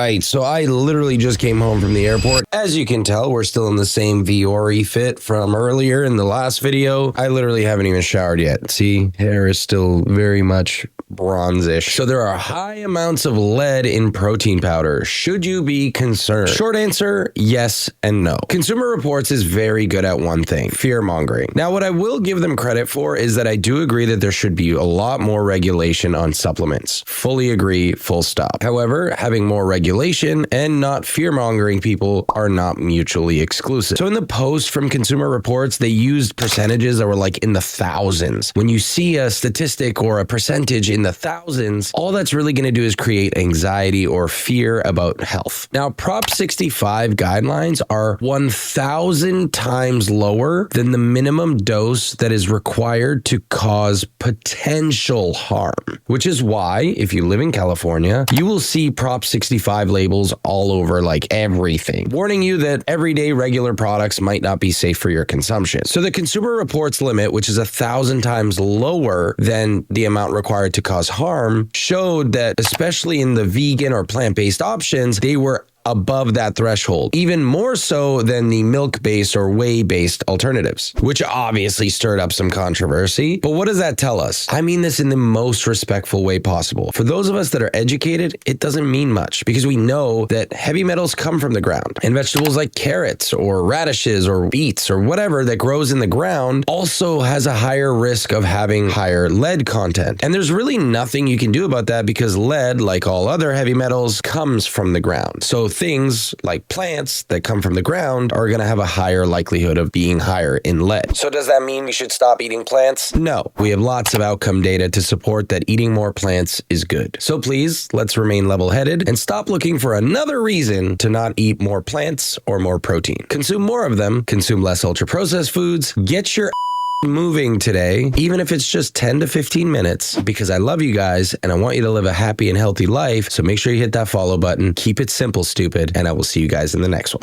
Right, so I literally just came home from the airport. As you can tell, we're still in the same Viore fit from earlier in the last video. I literally haven't even showered yet. See, hair is still very much bronzish. So there are high amounts of lead in protein powder. Should you be concerned? Short answer, yes and no. Consumer Reports is very good at one thing, fear mongering. Now, what I will give them credit for is that I do agree that there should be a lot more regulation on supplements. Fully agree, full stop. However, having more regulation and not fear mongering people are not mutually exclusive. So in the post from Consumer Reports, they used percentages that were like in the thousands. When you see a statistic or a percentage in the thousands, all that's really going to do is create anxiety or fear about health. Now, Prop 65 guidelines are 1,000 times lower than the minimum dose that is required to cause potential harm, which is why if you live in California, you will see Prop 65 labels all over like everything, warning you that everyday regular products might not be safe for your consumption. So the Consumer Reports limit, which is 1,000 times lower than the amount required to cause harm, showed that especially in the vegan or plant-based options, they were above that threshold, even more so than the milk-based or whey-based alternatives, which obviously stirred up some controversy. But what does that tell us? I mean this in the most respectful way possible. For those of us that are educated, it doesn't mean much because we know that heavy metals come from the ground, and vegetables like carrots or radishes or beets or whatever that grows in the ground also has a higher risk of having higher lead content. And there's really nothing you can do about that because lead, like all other heavy metals, comes from the ground. So things like plants that come from the ground are going to have a higher likelihood of being higher in lead. So does that mean we should stop eating plants? No. We have lots of outcome data to support that eating more plants is good. So please, let's remain level-headed and stop looking for another reason to not eat more plants or more protein. Consume more of them, consume less ultra-processed foods, get your moving today, even if it's just 10 to 15 minutes, because I love you guys and I want you to live a happy and healthy life. So make sure you hit that follow button. Keep it simple, stupid, and I will see you guys in the next one.